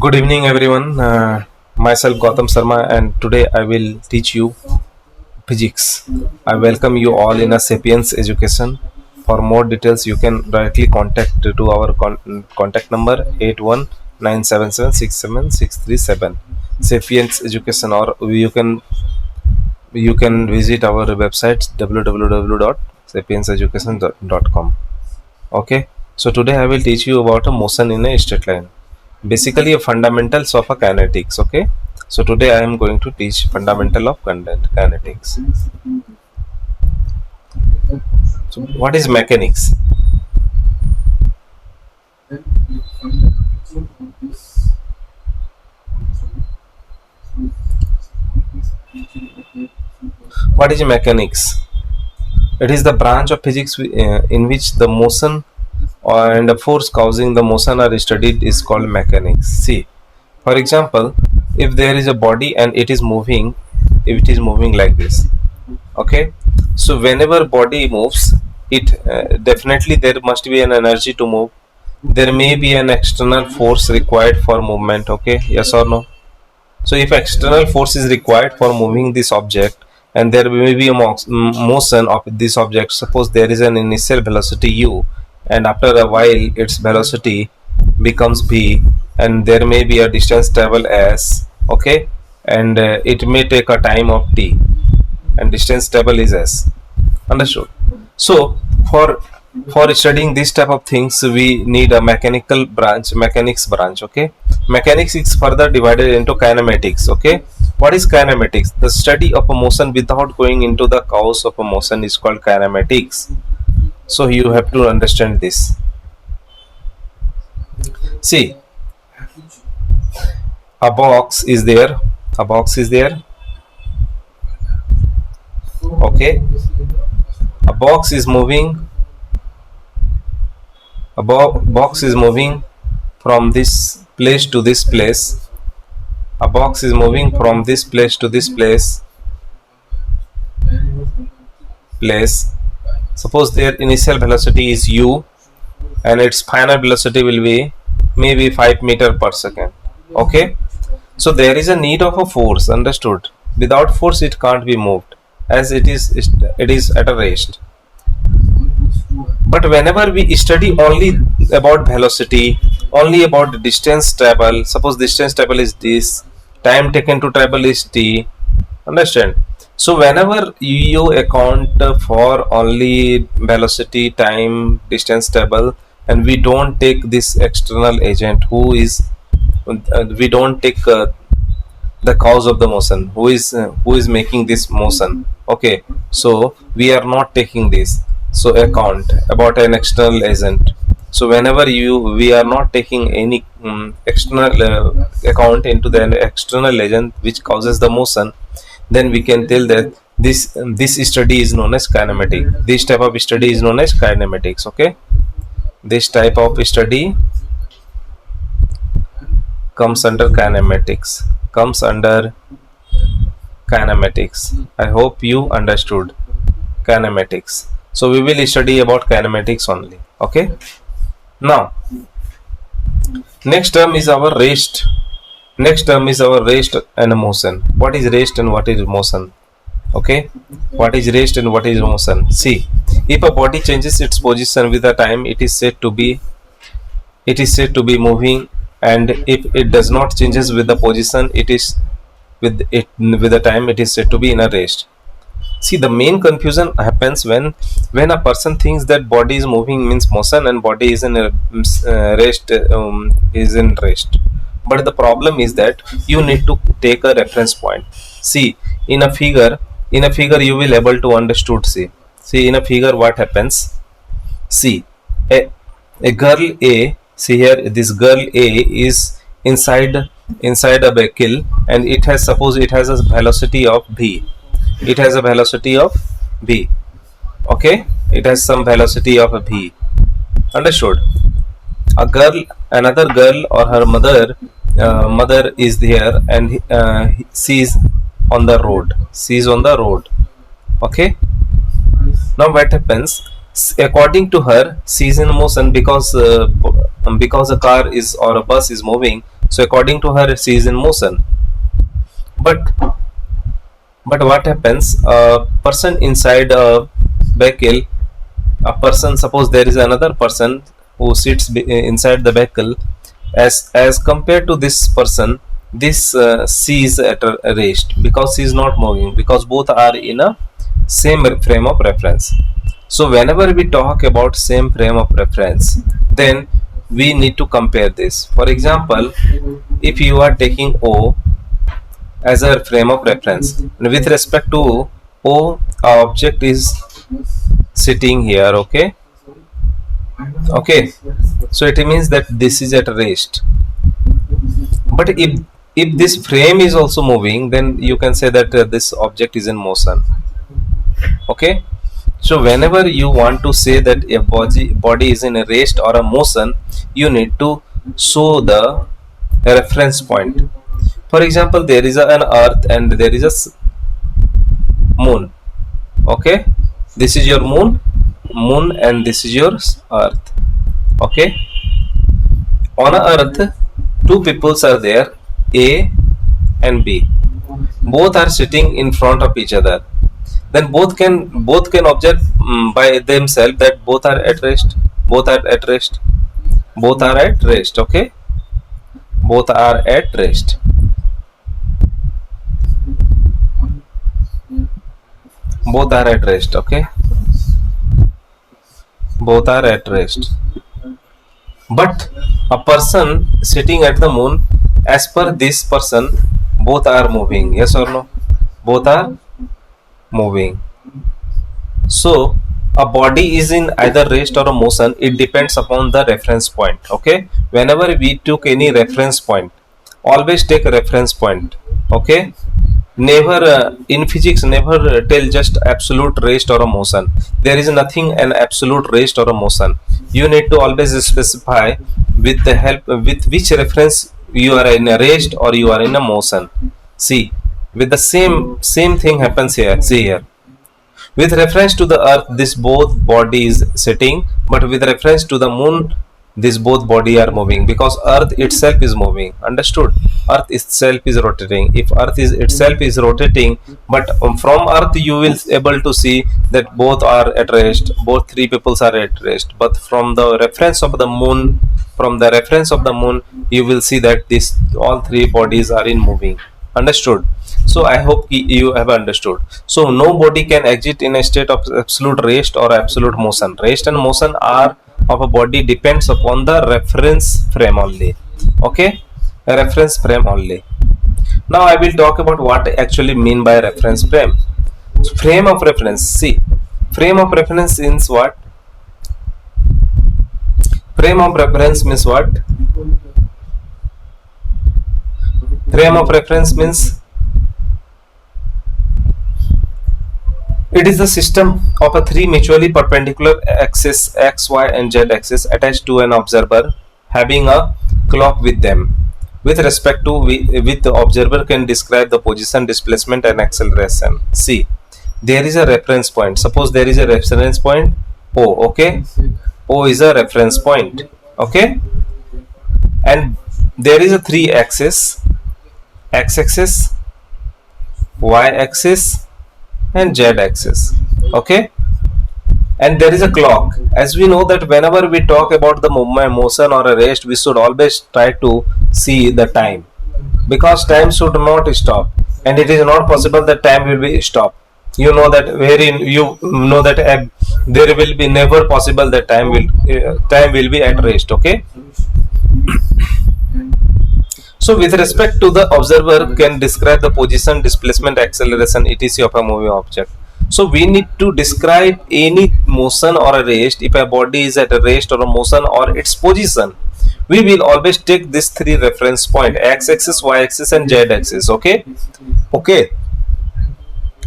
Good evening, everyone. Myself Gautam Sharma, and today I will teach you physics. I welcome you all in a Sapiens education. For more details, you can directly contact to our contact number 8197767637 Sapiens Education, or you can visit our website www.sapienseducation.com. Okay, so today I will teach you about a motion in a straight line, basically a fundamentals of a kinetics. Okay, so today I am going to teach fundamental of kinetics. So what is mechanics? What is mechanics? It is the branch of physics in which the motion and the force causing the motion are studied is called mechanics. See, for example, if there is a body and it is moving, if it is moving like this, okay, so whenever body moves, it definitely there must be an energy to move. There may be an external force required for movement. Okay, yes or no? So if external force is required for moving this object, and there may be a motion of this object, suppose there is an initial velocity u, and after a while its velocity becomes v, and there may be a distance travel s, okay, and it may take a time of t, and distance travel is s. Understood? So for studying this type of things, we need a mechanics branch. Okay, mechanics is further divided into kinematics. Okay, what is kinematics? The study of a motion without going into the cause of a motion is called kinematics. So you have to understand this. See, a box is there. Okay, a box is moving. A box is moving from this place to this place. A box is moving from this place to this place. Suppose their initial velocity is u, and its final velocity will be maybe 5 meter per second. Okay, so there is a need of a force. Understood? Without force it can't be moved, as it is at a rest. But whenever we study only about velocity, only about the distance travel, suppose distance travel is this, time taken to travel is t. Understand? So whenever you account for only velocity, time, distance travel, and we don't take this external agent who is, we don't take the cause of the motion, who is making this motion. Okay, so we are not taking this, so account about an external agent. So whenever we are not taking any external account into the external agent which causes the motion, then we can tell that this study is known as kinematic. This type of study is known as kinematics. Okay, this type of study comes under kinematics. I hope you understood kinematics. So we will study about kinematics only. Okay, now next term is our rest and motion. What is rest and what is motion? Okay, what is rest and what is motion? See, if a body changes its position with the time, it is said to be moving, and if it does not changes with the position, it is with the time, it is said to be in a rest. See, the main confusion happens when a person thinks that body is moving means motion and body is in rest, but the problem is that you need to take a reference point. See, in a figure you will able to understood. See in a figure what happens. See, a girl A, see here, this girl A is inside a vehicle, and it has, suppose it has a velocity of v. Okay, it has some velocity of v. Understood? Another girl or her mother is there, and she is on the road. Okay, now what happens? According to her, she is in motion because a car is or a bus is moving, So according to her, she is in motion. But what happens? A person inside a vehicle, a person, suppose there is another person who sits inside the vehicle, as compared to this person, this C is at a rest because she is not moving, because both are in a same frame of reference. So whenever we talk about same frame of reference, then we need to compare this. For example, if you are taking O as a frame of reference, with respect to O, our object is sitting here, okay. So it means that this is at rest. But if this frame is also moving, then you can say that this object is in motion, okay. So whenever you want to say that a body is in a rest or a motion, you need to show the reference point. For example, there is an earth and there is a moon, okay. This is your moon and this is your earth, okay. On earth, two peoples are there, A and B. Both are sitting in front of each other. Then both can observe by themselves that both are at rest. Both are at rest. Both are at rest, okay. Both are at rest. Both are at rest, okay. Both are at rest. But a person sitting at the moon, as per this person, both are moving. Yes or no? Both are moving. So a body is in either rest or a motion. It depends upon the reference point, okay. Whenever we took any reference point, always take a reference point, okay. Never in physics, never tell just absolute rest or a motion. There is nothing an absolute rest or a motion. You need to always specify with the help with which reference you are in a rest or you are in a motion. See, with the same thing happens here. See here, with reference to the earth, this both body is sitting, but with reference to the moon, this both body are moving, because earth itself is moving. Understood? Earth itself is rotating. If earth is itself is rotating, but from earth you will able to see that both are at rest, both three peoples are at rest. But from the reference of the moon, you will see that this all three bodies are in moving. Understood? So I hope you have understood. So nobody can exist in a state of absolute rest or absolute motion. Rest and motion are of a body depends upon the reference frame only, okay. A reference frame only. Now I will talk about what I actually mean by reference frame. So frame of reference. See, frame of reference means what? Frame of reference means what? Frame of reference means it is the system of a three mutually perpendicular axes x, y and z axis attached to an observer having a clock with them. With respect to with the observer can describe the position, displacement and acceleration. See, there is a reference point. Suppose there is a reference point O, okay. O is a reference point, okay. And there is a three axis, x axis, y axis and z axis, okay. And there is a clock. As we know that whenever we talk about the movement, motion or a rest, we should always try to see the time, because time should not stop, and it is not possible that time will be stopped. You know that there will be never possible that time will be at rest, okay. So with respect to the observer can describe the position, displacement, acceleration, etc. of a moving object. So we need to describe any motion or a rest. If a body is at a rest or a motion or its position, we will always take these three reference point: x axis, y axis and z axis, okay.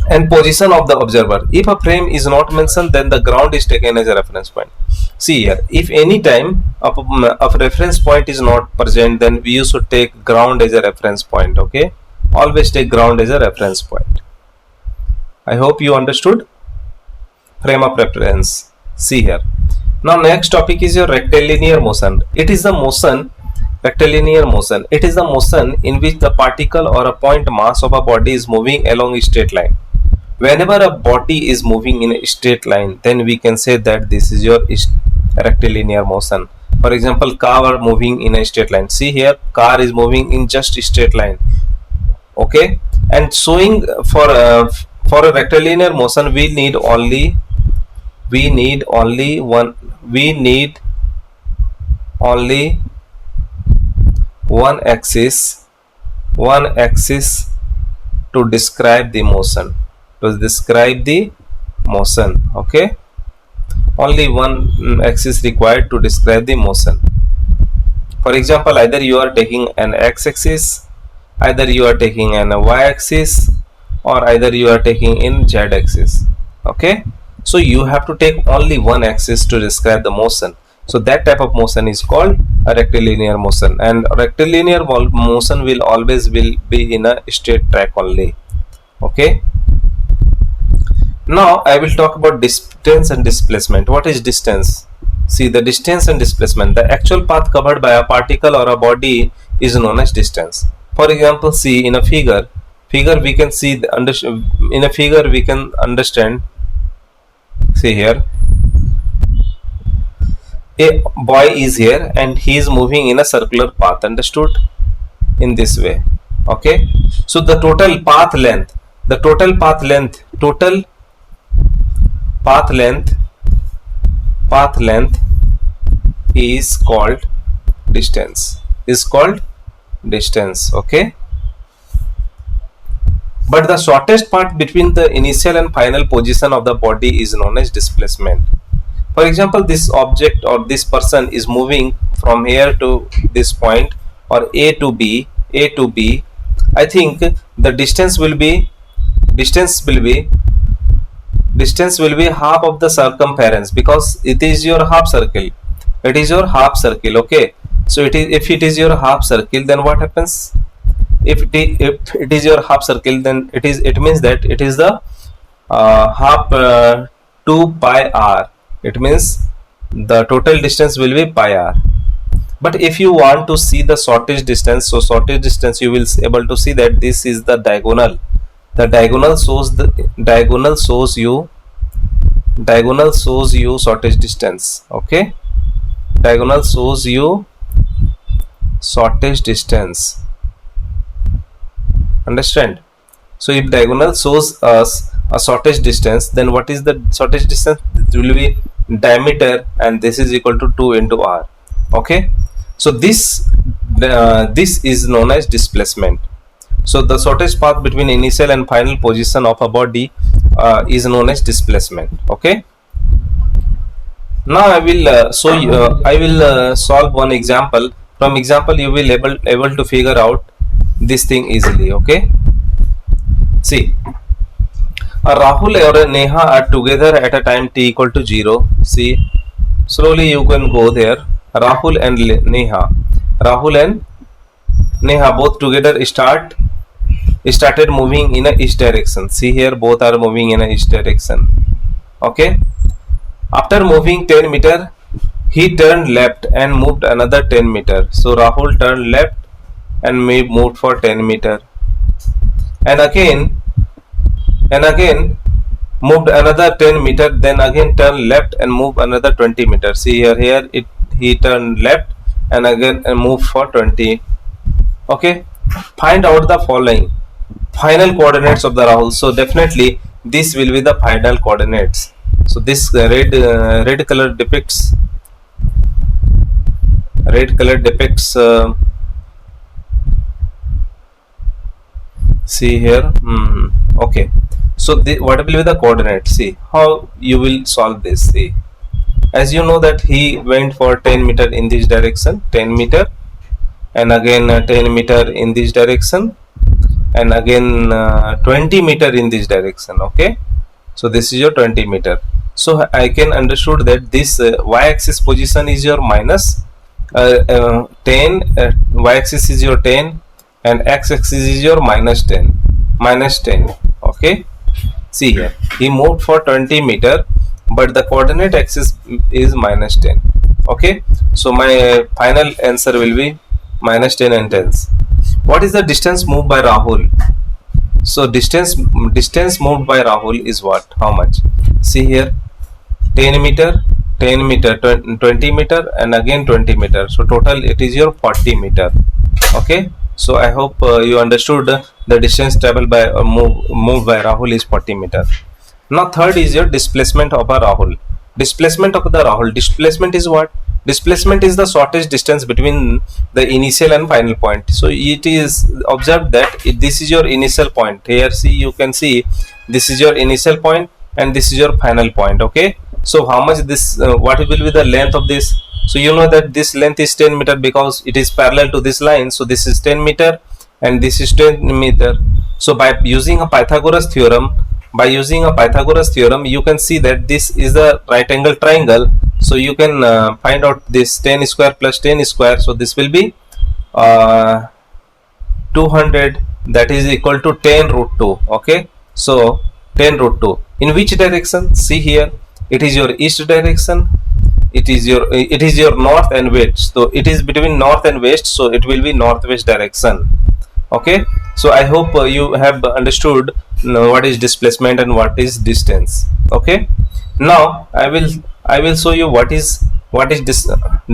And position of the observer. If a frame is not mentioned, then the ground is taken as a reference point. See here, if any time a reference point is not present, then we should take ground as a reference point, okay. Always take ground as a reference point. I hope you understood frame of reference. See here. Now next topic is your rectilinear motion. It is the motion Rectilinear motion. It is the motion in which the particle or a point mass of a body is moving along a straight line. Whenever a body is moving in a straight line, then we can say that this is your rectilinear motion. For example, car moving in a straight line. See here, car is moving in just a straight line. Okay, and showing for a rectilinear motion, we need only one axis to describe the motion. Okay, only one axis required to describe the motion. For example, either you are taking an x-axis, either you are taking an y-axis, or either you are taking in z-axis. Okay, so you have to take only one axis to describe the motion. So that type of motion is called a rectilinear motion, and rectilinear motion will always be in a straight track only. Okay, now I will talk about distance and displacement. What is distance? See, the distance and displacement, the actual path covered by a particle or a body is known as distance. For example, see in a figure we can see in a figure we can understand. See here, a boy is here and he is moving in a circular path, understood, in this way. Okay, so the total path length is called distance. Okay, but the shortest part between the initial and final position of the body is known as displacement. For example, this object or this person is moving from here to this point, or A to B. I think the distance will be half of the circumference, because it is your half circle. Okay, so if it is your half circle, then what happens? If it is your half circle, then it means that it is the half 2 pi r. It means the total distance will be pi r. But if you want to see the shortest distance, so shortest distance, you will able to see that this is the diagonal. The diagonal shows you shortest distance. Okay, diagonal shows you shortest distance. Understand? So if diagonal shows us a shortest distance, then what is the shortest distance? It will be diameter, and this is equal to 2 into r. Okay, so this is known as displacement. So the shortest path between initial and final position of a body is known as displacement. Okay, now I will solve one example. From example you will able to figure out this thing easily. Okay, see, a Rahul or a Neha are together at a time t equal to 0. See, slowly you can go there. Rahul and Neha both together started moving in a each direction. See here, both are moving in a each direction. Okay, after moving 10 meter, he turned left and moved another 10 meter. So Rahul turned left and moved for 10 meter, and again moved another 10 meter, then again turned left and moved another 20 meter. See here he turned left and again moved for 20. Okay, find out the following final coordinates of the Rahul. So definitely this will be the final coordinates. So this red color depicts see here. Okay, so what will be the coordinates? See how you will solve this. See, as you know that he went for 10 meter in this direction, 10 meter, and again 10 meter in this direction, and again 20 meter in this direction. Okay, so this is your 20 meter. So I can understood that this y-axis position is your minus 10, y-axis is your 10, and x-axis is your minus 10. Okay, see here, he moved for 20 meter, but the coordinate axis is minus 10. Okay, so my final answer will be minus 10 and 10s. What is the distance moved by Rahul? So distance moved by Rahul is what? How much? See here, 10 meter, 10 meter, 20 meter, and again 20 meter. So total it is your 40 meter. Okay. So I hope you understood the distance traveled by moved by Rahul is 40 meter. Now third is your displacement of a Rahul. Displacement of the Rahul. Displacement is what? Displacement is the shortest distance between the initial and final point. So it is observed that this is your initial point. Here see, you can see this is your initial point and this is your final point. Okay. So how much this what will be the length of this? So you know that this length is 10 meter because it is parallel to this line. So this is 10 meter and this is 10 meter. So by using a Pythagoras theorem, you can see that this is the right angle triangle. So you can find out this 10 square plus 10 square. So this will be 200, that is equal to 10 root 2. Okay. So 10 root 2. In which direction? See here, it is your east direction. It is your north and west. So it is between north and west. So it will be northwest direction. Okay. So I hope you have understood what is displacement and what is distance. Okay. Now I will show you what is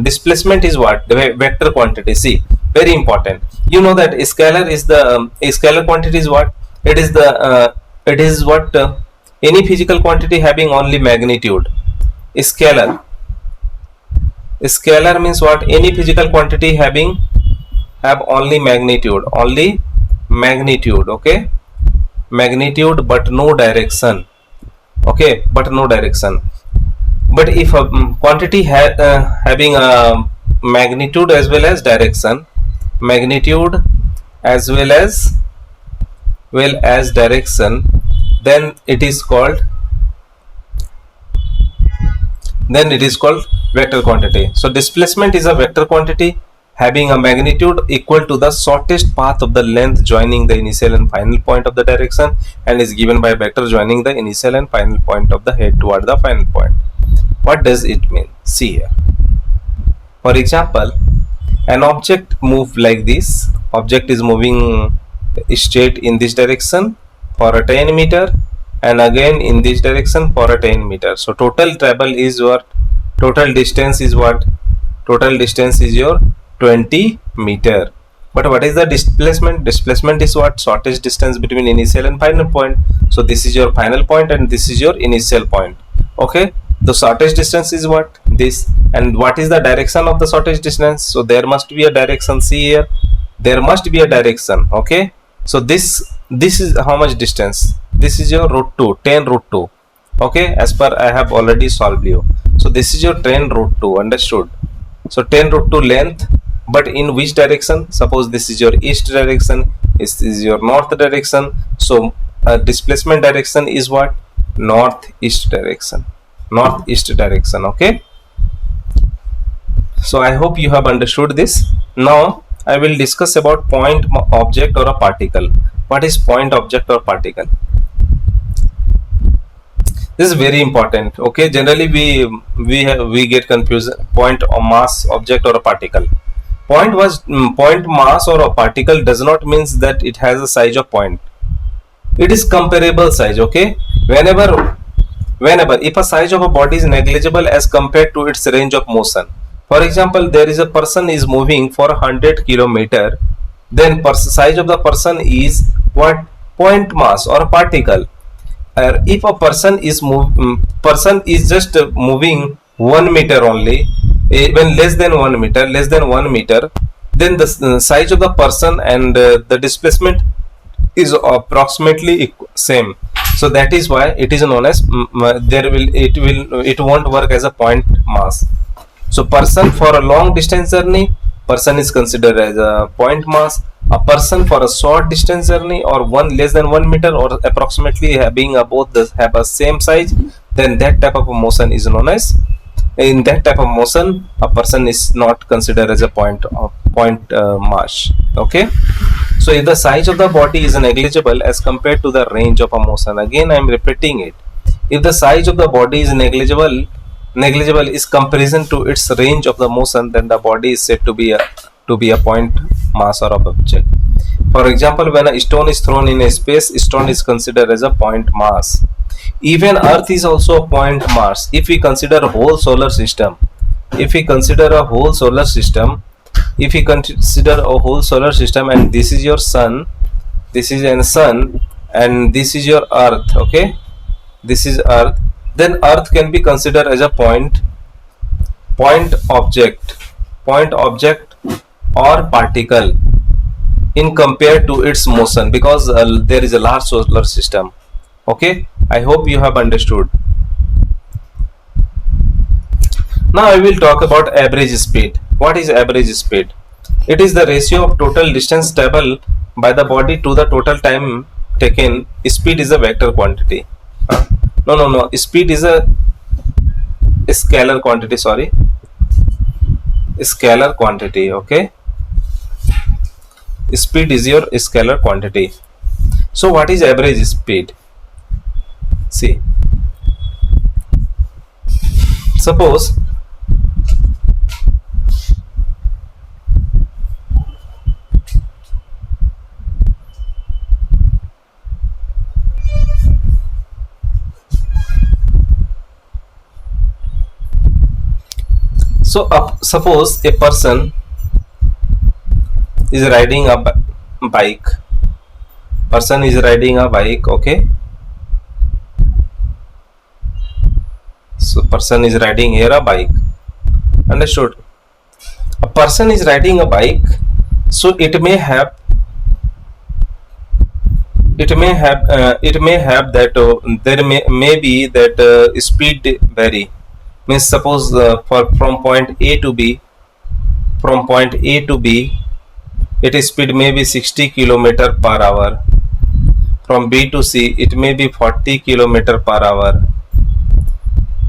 displacement is what? The vector quantity. See, very important. You know that a scalar is the a scalar quantity is what? It is the any physical quantity having only magnitude. A scalar means what? Any physical quantity have only magnitude. Okay, magnitude but no direction. Okay, but no direction. But if a quantity having a magnitude as well as direction, direction, then it is called vector quantity. So displacement is a vector quantity having a magnitude equal to the shortest path of the length joining the initial and final point of the direction, and is given by a vector joining the initial and final point of the head toward the final point. What does it mean? See here. For example, an object move like this. Object is moving straight in this direction for a 10 meter and again in this direction for a 10 meter. So total travel is what? Total distance is what? Total distance is your 20 meter. But what is the displacement? Displacement is what? Shortest distance between initial and final point. So this is your final point and this is your initial point. Okay. The shortest distance is what? This. And what is the direction of the shortest distance? So there must be a direction. See here, there must be a direction. Okay. So this is how much distance? This is your root 2, 10 root 2. Okay, as per I have already solved you. So this is your 10 root 2. Understood? So 10 root 2 length, but in which direction? Suppose this is your east direction, this is your north direction. So displacement direction is what? Northeast direction. Okay. So I hope you have understood this. Now I will discuss about point, object or a particle. What is point, object or particle? This is very important. Okay, generally we get confused. Point or mass, object or a particle. Point, mass or a particle does not means that it has a size of point. It is comparable size. Okay, whenever if a size of a body is negligible as compared to its range of motion. For example, there is a person is moving for 100 kilometer, then size of the person is what? Point mass or a particle. If a person is just moving 1 meter only, when less than 1 meter, then the size of the person and the displacement is approximately same. So that is why it is known as it won't work as a point mass. So person for a long distance journey, person is considered as a point mass. A person for a short distance journey or less than 1 meter or approximately having both have a same size, then that type of a motion is known as, in that type of motion a person is not considered as a point mass. Okay. So if the size of the body is negligible as compared to the range of a motion, again I am repeating it, if the size of the body is negligible is comparison to its range of the motion, then the body is said to be to be a point mass or object. For example, when a stone is thrown in a space, stone is considered as a point mass. Even Earth is also a point mass. If we consider a whole solar system, if we consider a whole solar system, if we consider a whole solar system, and this is your sun, this is a sun, and this is your Earth, okay, this is Earth, then Earth can be considered as a point object or particle in compared to its motion, because there is a large solar system. Okay, I hope you have understood. Now I will talk about average speed. What is average speed? It is the ratio of total distance traveled by the body to the total time taken. Speed is a vector quantity. No. Speed is a scalar quantity. Sorry, scalar quantity. Okay, speed is your scalar quantity. So what is average speed? See, suppose suppose a person is riding a bike. Person is riding a bike. Okay, so person is riding here a bike. Understood? A person is riding a bike, so it may have that there may be that speed vary. Means suppose from point A to B, its speed may be 60 km per hour. From B to C, it may be 40 km per hour.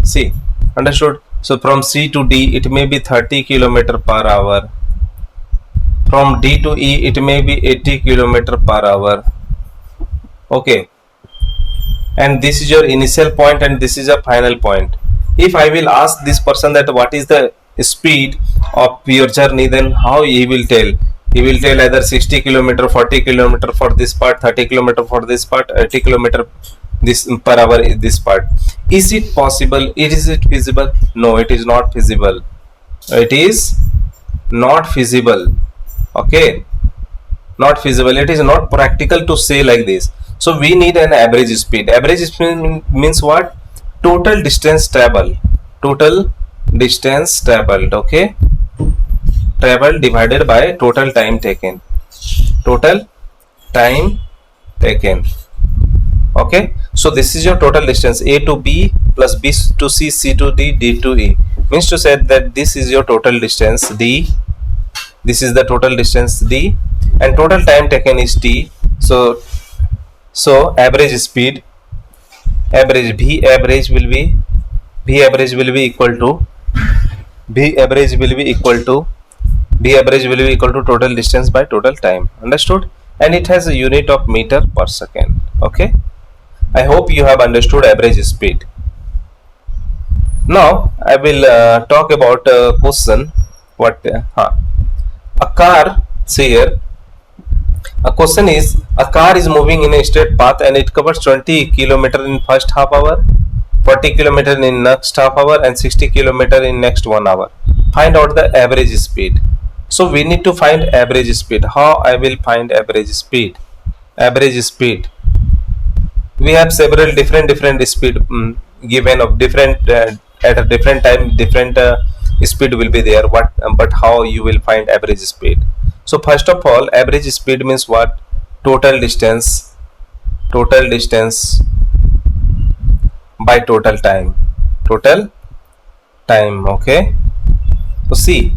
See, understood? So from C to D, it may be 30 km per hour. From D to E, it may be 80 km per hour. Okay, and this is your initial point and this is a final point. If I will ask this person that what is the speed of your journey, then how he will tell? He will tell either 60 km, 40 km for this part, 30 km for this part, 80 km this per hour is this part. Is it possible? Is it feasible? No, it is not feasible. It is not feasible. Okay, not feasible. It is not practical to say like this. So we need an average speed. Average speed means what? Total distance traveled. Total distance traveled. Okay, travel divided by total time taken. Total time taken. Okay, so this is your total distance A to B plus B to C, C to D, D to E. Means to say that this is your total distance D. This is the total distance D, and total time taken is T. So average speed, average V average will be equal to total distance by total time. Understood? And it has a unit of meter per second. Okay, I hope you have understood average speed. Now I will talk about a question. A car, see here, a question is, a car is moving in a straight path and it covers 20 km in first half hour, 40 km in next half hour, and 60 km in next 1 hour. Find out the average speed. So we need to find average speed. How I will find average speed? Average speed, we have several different speed given of different at a different time different speed will be there. But how you will find average speed? So first of all, average speed means what? Total distance by total time. Okay, so see,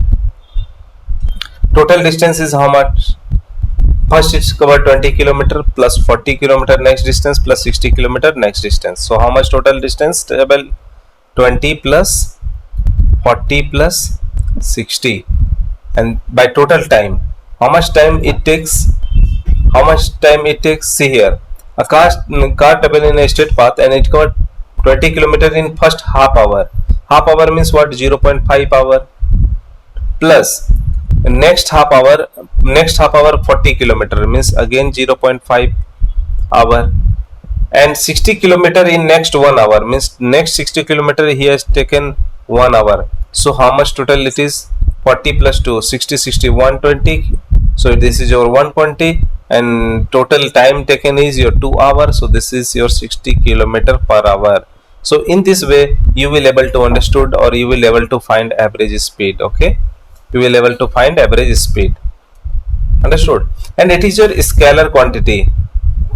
total distance is how much? First it's covered 20 km plus 40 km next distance plus 60 km next distance. So how much total distance travel? 20 plus 40 plus 60. And by total time, how much time it takes? See here, a car travel in a straight path and it covered 20 km in first half hour. Half hour means what? 0.5 hour plus next half hour 40 kilometer means again 0.5 hour, and 60 kilometer in next 1 hour means next 60 kilometer he has taken 1 hour. So how much total it is? 40 plus 2, 60, 60, 120. So this is your 120, and total time taken is your 2 hours. So this is your 60 kilometer per hour. So in this way you will able to understood, or you will able to find average speed. Okay, you will able to find average speed. Understood? And it is your scalar quantity,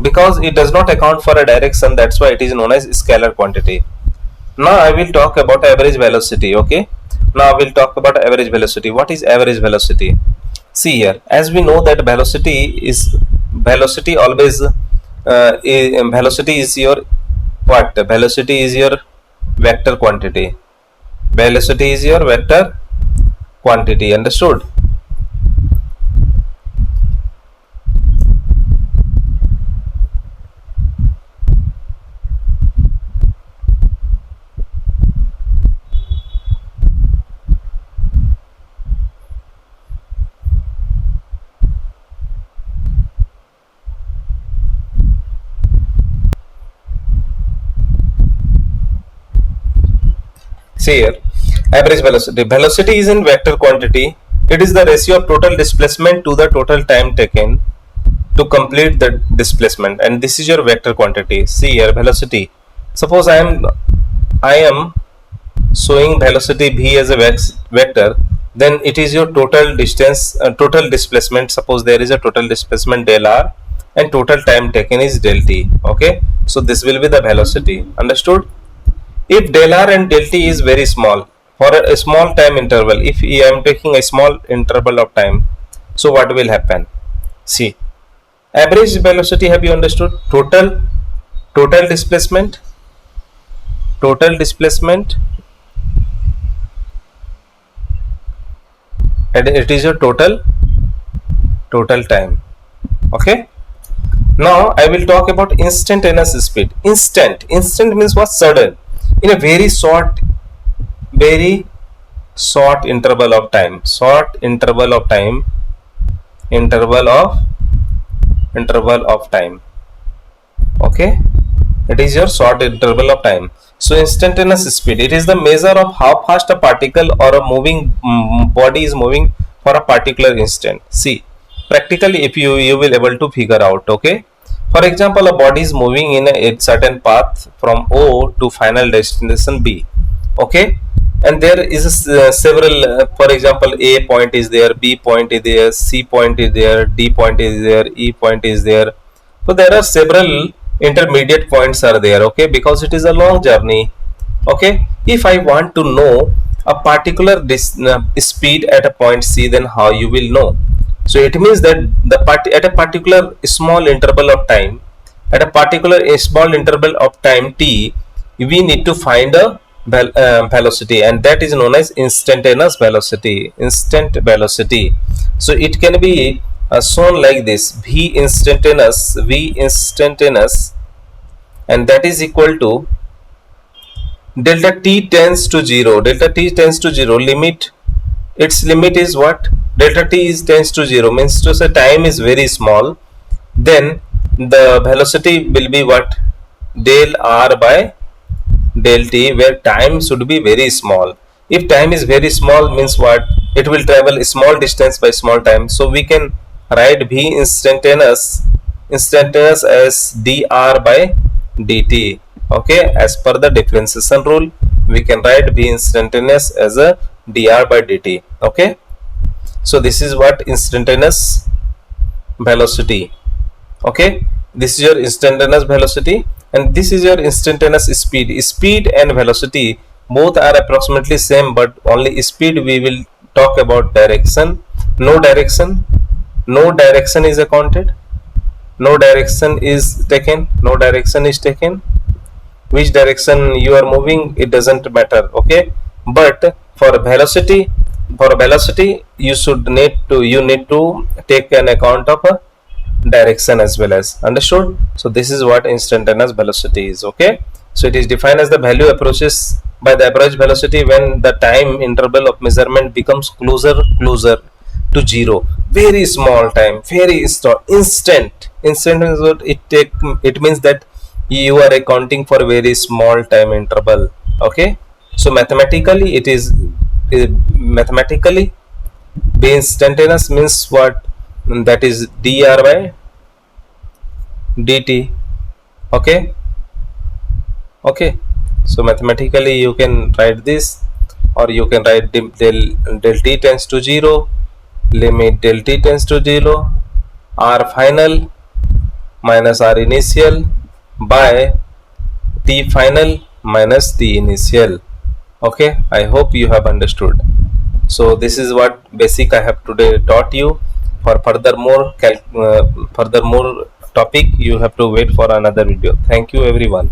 because it does not account for a direction, that's why it is known as scalar quantity. Now I will talk about average velocity. Okay, now I will talk about average velocity. What is average velocity? See here, as we know that velocity always velocity is your what? Velocity is your vector quantity. Velocity is your vector quantity. Understood? See here, average velocity. Velocity is in vector quantity. It is the ratio of total displacement to the total time taken to complete the displacement, and this is your vector quantity. See here, velocity. Suppose I am showing velocity v as a vector, then it is your total distance, total displacement. Suppose there is a total displacement del r, and total time taken is del t. Okay, so this will be the velocity. Understood? If del r and del t is very small, for a small time interval, if I am taking a small interval of time, so what will happen? See, average velocity, have you understood? Total displacement, total displacement, and it is your total time. Okay. Now I will talk about instantaneous speed. Instant means what? Sudden, in a very short interval of time. Okay, it is your short interval of time. So instantaneous speed, it is the measure of how fast a particle or a moving body is moving for a particular instant. See, practically if you will able to figure out. Okay, for example, a body is moving in a certain path from O to final destination B. Okay, and there is several, for example, A point is there, B point is there, C point is there, D point is there, E point is there. So there are several intermediate points are there. Okay, because it is a long journey. Okay, if I want to know a particular speed at a point C, then how you will know? So it means that at a particular small interval of time, t, we need to find a velocity, and that is known as instantaneous velocity. So it can be shown like this: v instantaneous, and that is equal to delta t tends to 0. Limit, its limit is what? Delta t is tends to 0, means to say time is very small, then the velocity will be what? Del r by del t, where time should be very small. If time is very small, means what? It will travel a small distance by small time. So we can write v instantaneous as dr by dt. Okay, as per the differentiation rule, we can write v instantaneous as a dr by dt. Okay, so this is what instantaneous velocity. Okay, this is your instantaneous velocity, and this is your instantaneous speed and velocity both are approximately same, but only speed we will talk about. Direction, no direction is accounted, no direction is taken. Which direction you are moving, it doesn't matter. Okay, but for velocity you need to take an account of a direction as well as. Understood? So this is what instantaneous velocity is. Okay, so it is defined as the value approaches by the average velocity when the time interval of measurement becomes closer to 0, very small time, very instant is what it means that you are accounting for very small time interval. Okay, so mathematically it is mathematically be instantaneous means what? That is dr by dt. Okay, okay, so mathematically you can write this, or you can write del t tends to 0, limit del t tends to 0, r final minus r initial by t final minus t initial. Okay, I hope you have understood. So this is what basic I have today taught you. For further more topic, you have to wait for another video. Thank you everyone.